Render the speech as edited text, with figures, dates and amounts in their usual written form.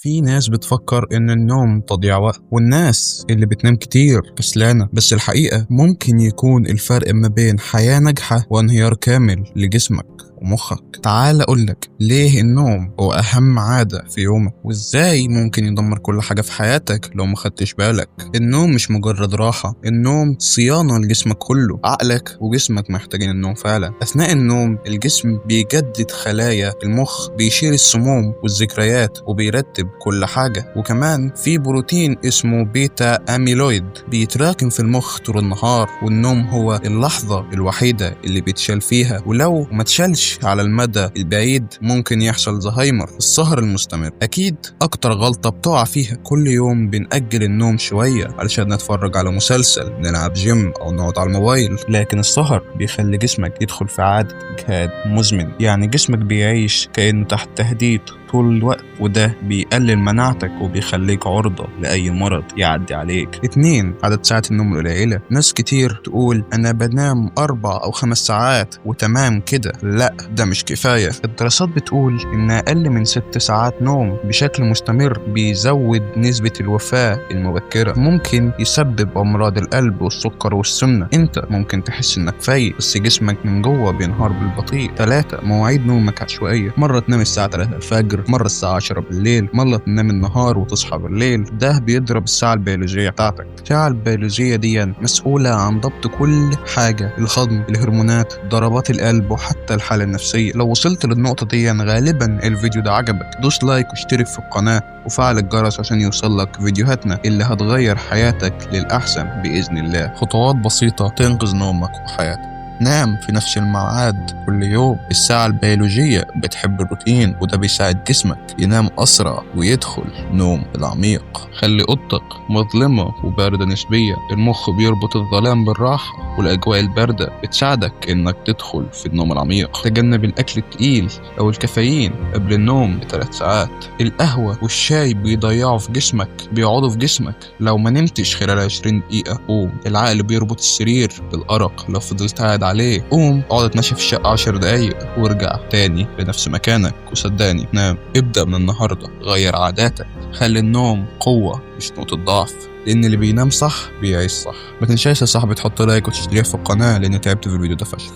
في ناس بتفكر إن النوم تضييع وقت، والناس اللي بتنام كتير كسلانة. بس الحقيقة ممكن يكون الفرق ما بين حياة ناجحة وانهيار كامل لجسمك ومخك. تعال أقولك ليه النوم هو أهم عادة في يومك، وإزاي ممكن يدمر كل حاجة في حياتك لو ما خدتش بالك. النوم مش مجرد راحة، النوم صيانة لجسمك كله. عقلك وجسمك محتاجين النوم فعلا. أثناء النوم الجسم بيجدد خلايا المخ، بيشيل السموم والذكريات وبيرتب كل حاجة. وكمان في بروتين اسمه بيتا أميلويد بيتراكم في المخ طول النهار، والنوم هو اللحظة الوحيدة اللي بيتشال فيها، ولو ما تشالش على المدى البعيد ممكن يحصل زهايمر. السهر المستمر أكيد أكتر غلطة بتقع فيها. كل يوم بنأجل النوم شوية علشان نتفرج على مسلسل، نلعب جيم أو نقعد على الموبايل، لكن السهر بيخلي جسمك يدخل في عادة إجهاد مزمن. يعني جسمك بيعيش كأنه تحت تهديد طول الوقت، وده بيقلل مناعتك وبيخليك عرضة لأي مرض يعدي عليك. 2. عدد ساعات النوم القليلة. ناس كتير تقول أنا بنام 4 أو 5 ساعات وتمام كده. لا، ده مش كفاية. الدراسات بتقول إن أقل من 6 ساعات نوم بشكل مستمر بيزود نسبة الوفاة المبكرة، ممكن يسبب أمراض القلب والسكر والسمنة. أنت ممكن تحس إنك فايق بس جسمك من جوه بينهار بالبطيء. 3. مواعيد نومك عشوائية. مرة تنام الساعة 3 الفجر، مرة الساعة 10 بالليل، مرة تنام النهار وتصحى بالليل. ده بيضرب الساعة البيولوجية بتاعتك. الساعة البيولوجية دي مسؤولة عن ضبط كل حاجة: الهضم، الهرمونات، ضربات القلب، وحتى الحالة النفسية. لو وصلت للنقطة دي غالبا الفيديو ده عجبك. دوس لايك واشترك في القناة وفعل الجرس عشان يوصلك فيديوهاتنا اللي هتغير حياتك للأحسن بإذن الله. خطوات بسيطة تنقذ نومك وحياتك. نام في نفس الميعاد كل يوم. الساعة البيولوجية بتحب الروتين، وده بيساعد جسمك ينام أسرع ويدخل نوم العميق. خلي أوضتك مظلمة وباردة نسبيا. المخ بيربط الظلام بالراحة، والأجواء الباردة بتساعدك إنك تدخل في النوم العميق. تجنب الأكل التقيل أو الكافيين قبل النوم ب3 ساعات. القهوة والشاي بيضيعوا في جسمك، بيقعدوا في جسمك لو ما نمتش خلال 20 دقيقة. قوم. العقل بيربط السرير بالأرق لو فضلت قاعد عليه. قوم اقعد اتمشى في الشقة 10 دقايق وارجع تاني لنفس مكانك، وصدقني نام. ابدأ من النهاردة، غير عاداتك، خلي النوم قوة مش نقطة ضعف، لأن اللي بينام صح بيعيش صح. ما تنساش يا صاحبي تحط لايك وتشترك في القناة، لأن تعبت في الفيديو ده فشخ.